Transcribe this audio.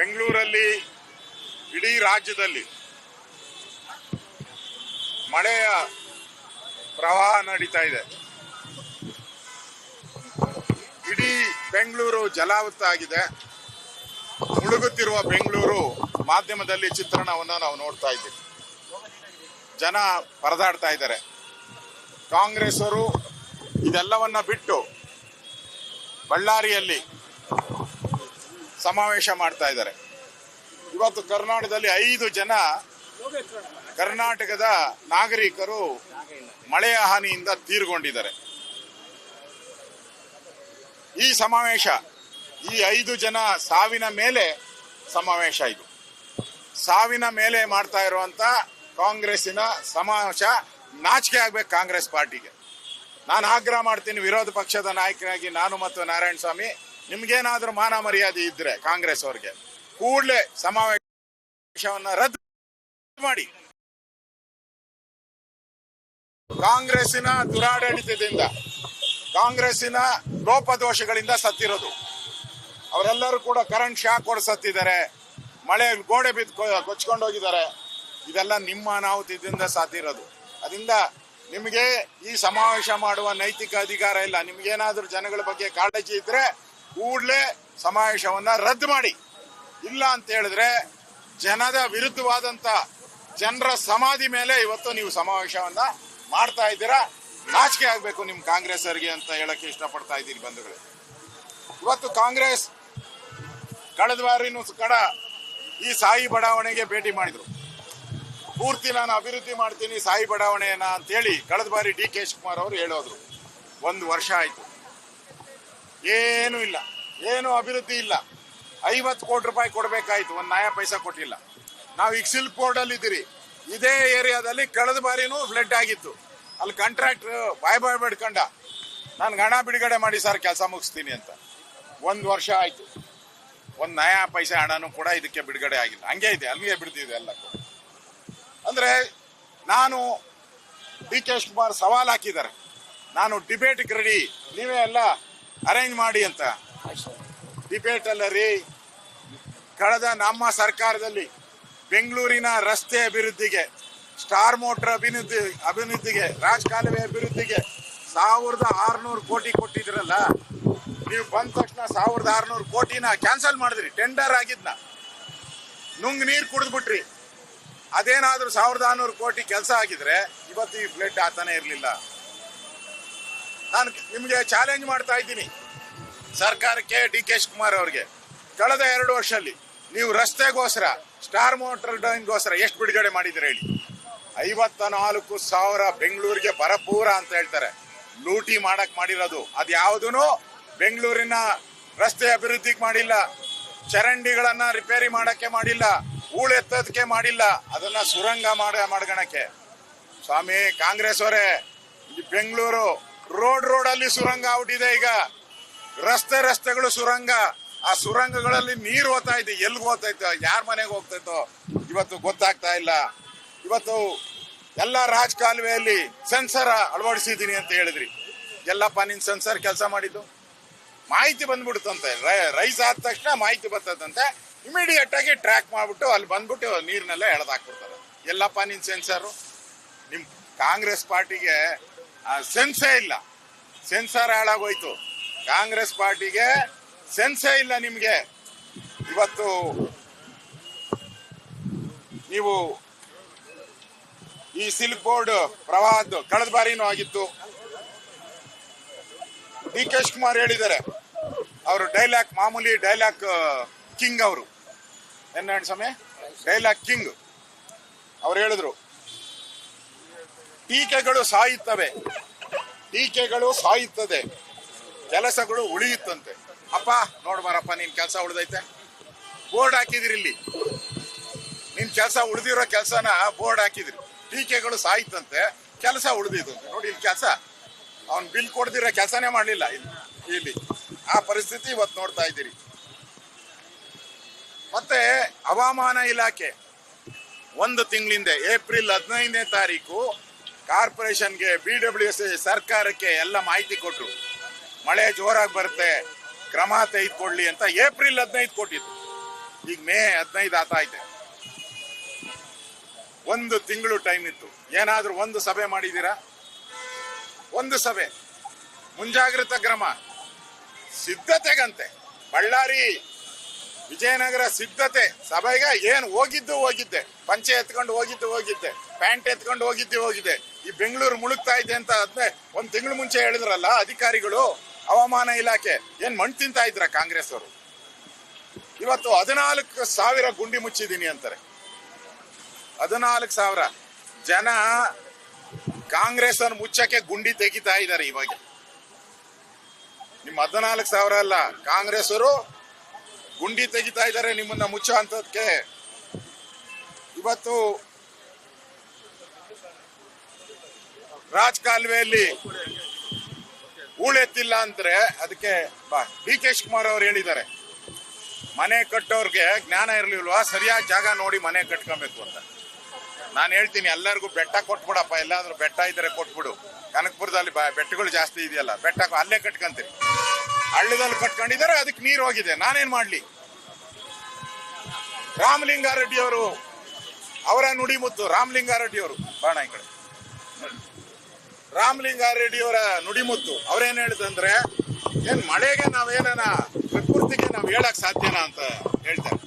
ಬೆಂಗಳೂರಲ್ಲಿ ಇಡೀ ರಾಜ್ಯದಲ್ಲಿ ಮಳೆಯ ಪ್ರವಾಹ ನಡೀತಾ ಇದೆ. ಇಡೀ ಬೆಂಗಳೂರು ಜಲಾವೃತ ಆಗಿದೆ. ಮುಳುಗುತ್ತಿರುವ ಬೆಂಗಳೂರು ಮಾಧ್ಯಮದಲ್ಲಿ ಚಿತ್ರಣವನ್ನು ನಾವು ನೋಡ್ತಾ ಇದ್ದೀವಿ. ಜನ ಪರದಾಡ್ತಾ ಇದ್ದಾರೆ. ಕಾಂಗ್ರೆಸ್ ಅವರು ಇದೆಲ್ಲವನ್ನ ಬಿಟ್ಟು ಬಳ್ಳಾರಿಯಲ್ಲಿ ಸಮಾವೇಶ ಮಾಡ್ತಾ ಇದ್ದಾರೆ. ಇವತ್ತು ಕರ್ನಾಟಕದಲ್ಲಿ 5 ಜನ ಕರ್ನಾಟಕದ ನಾಗರಿಕರು ಮಳೆಯ ಹಾನಿಯಿಂದ ತೀರ್ಕೊಂಡಿದ್ದಾರೆ. ಈ ಸಮಾವೇಶ ಈ 5 ಜನ ಸಾವಿನ ಮೇಲೆ ಸಮಾವೇಶ. ಇದು ಸಾವಿನ ಮೇಲೆ ಮಾಡ್ತಾ ಇರುವಂತ ಕಾಂಗ್ರೆಸ್ಸಿನ ಸಮಾವೇಶ. ನಾಚಿಕೆ ಆಗ್ಬೇಕು ಕಾಂಗ್ರೆಸ್ ಪಾರ್ಟಿಗೆ. ನಾನು ಆಗ್ರಹ ಮಾಡ್ತೀನಿ, ವಿರೋಧ ಪಕ್ಷದ ನಾಯಕರಾಗಿ ನಾನು ಮತ್ತು ನಾರಾಯಣ ಸ್ವಾಮಿ, ನಿಮ್ಗೇನಾದ್ರೂ ಮಾನ ಮರ್ಯಾದೆ ಇದ್ರೆ ಕಾಂಗ್ರೆಸ್ ಅವ್ರಿಗೆ ಕೂಡಲೇ ಸಮಾವೇಶವನ್ನ ರದ್ದು ಮಾಡಿ. ಕಾಂಗ್ರೆಸ್ಸಿನ ದುರಾಡಳಿತದಿಂದ, ಕಾಂಗ್ರೆಸ್ಸಿನ ಲೋಪದೋಷಗಳಿಂದ ಸತ್ತಿರೋದು. ಅವರೆಲ್ಲರೂ ಕೂಡ ಕರೆಂಟ್ ಶಾಕ್ ಹೊಡೆದು ಸತ್ತಿದ್ದಾರೆ, ಮಳೆ ಗೋಡೆ ಬಿದ್ದು ಕೊಚ್ಕೊಂಡು ಹೋಗಿದ್ದಾರೆ. ಇದೆಲ್ಲ ನಿಮ್ಮ ಅನಾಹುತದಿಂದ ಸತ್ತಿರೋದು. ಅದರಿಂದ ನಿಮಗೆ ಈ ಸಮಾವೇಶ ಮಾಡುವ ನೈತಿಕ ಅಧಿಕಾರ ಇಲ್ಲ. ನಿಮ್ಗೇನಾದ್ರೂ ಜನಗಳ ಬಗ್ಗೆ ಕಾಳಜಿ ಇದ್ರೆ ಕೂಡಲೇ ಸಮಾವೇಶವನ್ನ ರದ್ದು ಮಾಡಿ. ಇಲ್ಲ ಅಂತ ಹೇಳಿದ್ರೆ ಜನದ ವಿರುದ್ಧವಾದಂತ ಜನರ ಸಮಾಧಿ ಮೇಲೆ ಇವತ್ತು ನೀವು ಸಮಾವೇಶವನ್ನ ಮಾಡ್ತಾ ಇದ್ದೀರಾ. ನಾಚಿಕೆ ಆಗ್ಬೇಕು ನಿಮ್ ಕಾಂಗ್ರೆಸ್ ಅವರಿಗೆ ಅಂತ ಹೇಳಕ್ಕೆ ಇಷ್ಟಪಡ್ತಾ ಇದ್ದೀನಿ ಬಂಧುಗಳೇ. ಇವತ್ತು ಕಾಂಗ್ರೆಸ್ ಕಳೆದ ಬಾರಿನೂ ಕಡ ಈ ಸಾಯಿ ಬಡಾವಣೆಗೆ ಭೇಟಿ ಮಾಡಿದ್ರು. ಪೂರ್ತಿ ನಾನು ಅಭಿವೃದ್ಧಿ ಮಾಡ್ತೀನಿ ಸಾಯಿ ಬಡಾವಣೆಯನ್ನ ಅಂತ ಹೇಳಿ ಕಳೆದ ಬಾರಿ ಡಿ ಕೆ ಶಿವಕುಮಾರ್ ಅವರು ಹೇಳೋದ್ರು. 1 ವರ್ಷ ಆಯ್ತು, ಏನು ಇಲ್ಲ, ಏನು ಅಭಿವೃದ್ಧಿ ಇಲ್ಲ. 50 ಕೋಟಿ ರೂಪಾಯಿ ಕೊಡ್ಬೇಕಾಯ್ತು, 1 ನಯಾ ಪೈಸಾ ಕೊಟ್ಟಿಲ್ಲ. ನಾವು ಈಗ ಸಿಲ್ಕ್ ಬೋರ್ಡ್ ಅಲ್ಲಿ ಇದ್ದೀರಿ. ಇದೇ ಏರಿಯಾದಲ್ಲಿ ಕಳೆದ ಬಾರಿನೂ ಫ್ಲಡ್ ಆಗಿತ್ತು. ಅಲ್ಲಿ ಕಾಂಟ್ರಾಕ್ಟರ್ ಬಾಯ್ ಬಿಡ್ಕೊಂಡ, ನಾನು ಹಣ ಬಿಡುಗಡೆ ಮಾಡಿ ಸರ್ ಕೆಲಸ ಮುಗಿಸ್ತೀನಿ ಅಂತ. 1 ವರ್ಷ ಆಯ್ತು, 1 ನಯಾ ಪೈಸೆ ಹಣನೂ ಕೂಡ ಇದಕ್ಕೆ ಬಿಡುಗಡೆ ಆಗಿಲ್ಲ. ಹಂಗೆ ಇದೆ, ಅಲ್ಲಿಗೆ ಬಿಡ್ತಿದೆ ಎಲ್ಲ. ಅಂದ್ರೆ ನಾನು ಡಿ ಕೆ ಶಿವಕುಮಾರ್ ಸವಾಲ್ ಹಾಕಿದ್ದಾರೆ, ನಾನು ಡಿಬೇಟ್ಗೆ ರೆಡಿ, ನೀವೇ ಎಲ್ಲ ಅರೇಂಜ್ ಮಾಡಿ ಅಂತ. ಡಿಬೇಟ್ ಅಲ್ಲ ರೀ, ಕಳೆದ ನಮ್ಮ ಸರ್ಕಾರದಲ್ಲಿ ಬೆಂಗಳೂರಿನ ರಸ್ತೆ ಅಭಿವೃದ್ಧಿಗೆ, ಸ್ಟಾರ್ ಮೋಟರ್ ಅಭಿವೃದ್ಧಿಗೆ, ರಾಜಕಾಲುವೆ ಅಭಿವೃದ್ಧಿಗೆ 1600 ಕೋಟಿ ಕೊಟ್ಟಿದ್ರಲ್ಲ. ನೀವು ಬಂದ ತಕ್ಷಣ 1600 ಕೋಟಿನ ಕ್ಯಾನ್ಸಲ್ ಮಾಡಿದ್ರಿ. ಟೆಂಡರ್ ಆಗಿದ್ನ ನುಂಗ್ ನೀರು ಕುಡಿದ್ಬಿಟ್ರಿ. ಅದೇನಾದ್ರೂ 1600 ಕೋಟಿ ಕೆಲಸ ಆಗಿದ್ರೆ ಇವತ್ತು ಈ ಫ್ಲಡ್ ಆತಾನೆ ಇರಲಿಲ್ಲ. ನಾನು ನಿಮ್ಗೆ ಚಾಲೆಂಜ್ ಮಾಡ್ತಾ ಇದ್ದೀನಿ ಸರ್ಕಾರಕ್ಕೆ, ಡಿ ಕೆ ಶಿವಕುಮಾರ್ ಅವ್ರಿಗೆ. ಕಳೆದ 2 ವರ್ಷದಲ್ಲಿ ನೀವು ರಸ್ತೆಗೋಸ್ಕರ, ಸ್ಟಾರ್ ಮೋಟರ್ ಗೋಸ್ಕರ ಎಷ್ಟು ಬಿಡುಗಡೆ ಮಾಡಿದ್ರೆ ಹೇಳಿ? 54,000 ಬೆಂಗಳೂರಿಗೆ ಬರಪೂರ ಅಂತ ಹೇಳ್ತಾರೆ. ಲೂಟಿ ಮಾಡಕ್ ಮಾಡಿರೋದು. ಅದ್ಯಾವುದೂ ಬೆಂಗಳೂರಿನ ರಸ್ತೆ ಅಭಿವೃದ್ಧಿಗೆ ಮಾಡಿಲ್ಲ, ಚರಂಡಿಗಳನ್ನ ರಿಪೇರಿ ಮಾಡಕ್ಕೆ ಮಾಡಿಲ್ಲ, ಹೂಳೆತ್ತೋದಕ್ಕೆ ಮಾಡಿಲ್ಲ, ಅದನ್ನ ಸುರಂಗ ಮಾಡ್ಗಣಕ್ಕೆ. ಸ್ವಾಮಿ ಕಾಂಗ್ರೆಸ್ ಅವರೇ, ಬೆಂಗಳೂರು ರೋಡ್ ಅಲ್ಲಿ ಸುರಂಗ ಆಗ್ಬಿಟ್ಟಿದೆ. ಈಗ ರಸ್ತೆಗಳು ಸುರಂಗ. ಆ ಸುರಂಗಗಳಲ್ಲಿ ನೀರು ಹೋಗ್ತಾ ಇದೆ. ಎಲ್ಲಿಗೆ ಹೋಗ್ತೈತೋ, ಯಾರ ಮನೆಗೆ ಹೋಗ್ತೈತೋ ಇವತ್ತು ಗೊತ್ತಾಗ್ತಾ ಇಲ್ಲ. ಇವತ್ತು ಎಲ್ಲ ರಾಜಕಾಲುವೆಯಲ್ಲಿ ಸೆನ್ಸರ್ ಅಳವಡಿಸಿದೀನಿ ಅಂತ ಹೇಳಿದ್ರಿ. ಎಲ್ಲಪ್ಪ ನಿನ್ ಸೆನ್ಸರ್ ಕೆಲಸ ಮಾಡಿದ್ದು? ಮಾಹಿತಿ ಬಂದ್ಬಿಡುತ್ತಂತೆ, ರೈಸ್ ಆದ ತಕ್ಷಣ ಮಾಹಿತಿ ಬರ್ತದಂತೆ. ಇಮಿಡಿಯೇಟ್ ಆಗಿ ಟ್ರ್ಯಾಕ್ ಮಾಡ್ಬಿಟ್ಟು ಅಲ್ಲಿ ಬಂದ್ಬಿಟ್ಟು ನೀರ್ನೆಲ್ಲ ಎಳೆದಾಕ್ಬಿಡ್ತಾರೆ. ಎಲ್ಲಪ್ಪ ನಿನ್ ಸೆನ್ಸರು? ನಿಮ್ ಕಾಂಗ್ರೆಸ್ ಪಾರ್ಟಿಗೆ ಸೆನ್ಸೇ ಇಲ್ಲ. ಸೆನ್ಸರ್ ಹಾಳಾಗೋಯ್ತು. ಕಾಂಗ್ರೆಸ್ ಪಾರ್ಟಿಗೆ ಸೆನ್ಸೇ ಇಲ್ಲ ನಿಮ್ಗೆ. ಇವತ್ತು ನೀವು ಈ ಸಿಲ್ಕ್ ಬೋರ್ಡ್ ಪ್ರವಾಹದ್ದು ಕಳೆದ ಬಾರಿನೂ ಆಗಿತ್ತು. ಡಿ ಕೆ ಶಿವಕುಮಾರ್ ಹೇಳಿದ್ದಾರೆ, ಅವರು ಡೈಲಾಗ್, ಮಾಮೂಲಿ ಡೈಲಾಗ್ ಕಿಂಗ್ ಅವರು. ಏನ ಸಮಯ ಡೈಲಾಗ್ ಕಿಂಗ್ ಅವ್ರು ಹೇಳಿದ್ರು, ಟೀಕೆಗಳು ಸಾಯುತ್ತದೆ, ಕೆಲಸಗಳು ಉಳಿಯುತ್ತಂತೆ. ಅಪ್ಪ ನೋಡ್ಬಾರಪ್ಪ, ನಿನ್ ಕೆಲಸ ಉಳಿದೈತೆ. ಬೋರ್ಡ್ ಹಾಕಿದಿರಿ ಇಲ್ಲಿ, ನಿನ್ ಕೆಲಸ ಉಳಿದಿರೋ ಕೆಲಸನ ಬೋರ್ಡ್ ಹಾಕಿದ್ರಿ. ಟೀಕೆಗಳು ಸಾಯ್ತಂತೆ, ಕೆಲಸ ಉಳಿದಿದಂತೆ. ನೋಡಿ ಇಲ್ಲಿ ಕೆಲಸ, ಅವ್ನ್ ಬಿಲ್ ಕೊಡ್ದಿರೋ ಕೆಲಸನೇ ಮಾಡ್ಲಿಲ್ಲ ಇಲ್ಲಿ. ಆ ಪರಿಸ್ಥಿತಿ ಇವತ್ತು ನೋಡ್ತಾ ಇದ್ದೀರಿ. ಮತ್ತೆ ಹವಾಮಾನ ಇಲಾಖೆ 1 ತಿಂಗಳಿಂದ ಏಪ್ರಿಲ್ 15ನೇ ತಾರೀಕು ಕಾರ್ಪೊರೇಷನ್ಗೆ, BWS ಸರ್ಕಾರಕ್ಕೆ ಎಲ್ಲ ಮಾಹಿತಿ ಕೊಟ್ರು. ಮಳೆ ಜೋರಾಗಿ ಬರುತ್ತೆ, ಕ್ರಮ ತೆಗೆದುಕೊಳ್ಳಿ ಅಂತ ಏಪ್ರಿಲ್ 15 ಕೊಟ್ಟಿದ್ದು. ಈಗ ಮೇ 15 ಆತ ಐತೆ. 1 ತಿಂಗಳು ಟೈಮ್ ಇತ್ತು. ಏನಾದ್ರೂ ಒಂದು ಸಭೆ ಮಾಡಿದೀರಾ? ಒಂದು ಸಭೆ, ಮುಂಜಾಗ್ರತಾ ಕ್ರಮ, ಸಿದ್ಧತೆಗಂತೆ. ಬಳ್ಳಾರಿ ವಿಜಯನಗರ ಸಿದ್ಧತೆ ಸಭೆಗೆ ಏನ್ ಹೋಗಿದ್ದೆ, ಪಂಚೆ ಎತ್ಕೊಂಡು ಹೋಗಿದ್ದೆ, ಪ್ಯಾಂಟ್ ಎತ್ಕೊಂಡು ಹೋಗಿದ್ದೆ. ಈ ಬೆಂಗಳೂರು ಮುಳುಗ್ತಾ ಇದೆ ಅಂತ 1 ತಿಂಗಳು ಮುಂಚೆ ಹೇಳಿದ್ರಲ್ಲ ಅಧಿಕಾರಿಗಳು, ಹವಾಮಾನ ಇಲಾಖೆ. ಏನ್ ಮಣ್ಣು ತಿಂತಾ ಇದ್ರ ಕಾಂಗ್ರೆಸ್ ಅವರು? ಇವತ್ತು 14,000 ಗುಂಡಿ ಮುಚ್ಚಿದೀನಿ ಅಂತಾರೆ. 14,000 ಜನ ಕಾಂಗ್ರೆಸ್ ಅನ್ನು ಮುಚ್ಚಕ್ಕೆ ಗುಂಡಿ ತೆಗಿತಾ ಇದ್ದಾರೆ. ಇವಾಗ ನಿಮ್ಮ 14,000 ಅಲ್ಲ, ಕಾಂಗ್ರೆಸ್ ಅವರು ಗುಂಡಿ ತೆಗಿತಾ ಇದ್ದಾರೆ ನಿಮ್ಮನ್ನ ಮುಚ್ಚೋ ಅಂತದಕ್ಕೆ. ಇವತ್ತು ರಾಜಕಾಲುವೆಯಲ್ಲಿ ಹೂಳೆತ್ತಿಲ್ಲ ಅಂದ್ರೆ ಅದಕ್ಕೆ ಡಿ ಕೆ ಶಿವಕುಮಾರ್ ಅವರು ಹೇಳಿದ್ದಾರೆ, ಮನೆ ಕಟ್ಟೋರ್ಗೆ ಜ್ಞಾನ ಇರ್ಲಿಲ್ವಾ, ಸರಿಯಾದ ಜಾಗ ನೋಡಿ ಮನೆ ಕಟ್ಕೊಬೇಕು ಅಂತ. ನಾನು ಹೇಳ್ತೀನಿ ಎಲ್ಲರಿಗೂ ಬೆಟ್ಟ ಕೊಟ್ಬಿಡಪ್ಪ, ಎಲ್ಲಾದ್ರೂ ಬೆಟ್ಟ ಇದ್ರೆ ಕೊಟ್ಬಿಡು. ಕನಕಪುರದಲ್ಲಿ ಬೆಟ್ಟಗಳು ಜಾಸ್ತಿ ಇದೆಯಲ್ಲ, ಬೆಟ್ಟ ಅಲ್ಲೇ ಕಟ್ಕೊಂತೀರಿ. ಹಳ್ಳದಲ್ಲಿ ಕಟ್ಕೊಂಡಿದ್ದಾರೆ, ಅದಕ್ಕೆ ನೀರು ಹೋಗಿದೆ. ನಾನೇನ್ ಮಾಡ್ಲಿ? ರಾಮಲಿಂಗಾರೆಡ್ಡಿ ಅವರು, ಅವರ ನುಡಿಮುತ್ತು ರಾಮಲಿಂಗಾರೆಡ್ಡಿ ಅವರು. ಬಾಣ ಈ ಕಡೆ. ರಾಮಲಿಂಗಾರೆಡ್ಡಿ ಅವರ ನುಡಿಮುತ್ತು ಅವ್ರೇನ್ ಹೇಳಿದಂದ್ರೆ, ಏನ್ ಮಳೆಗೆ ನಾವೇನ ಪ್ರಕೃತಿಗೆ ನಾವ್ ಹೇಳಕ್ ಸಾಧ್ಯನಾ ಅಂತ ಹೇಳ್ತಾರೆ.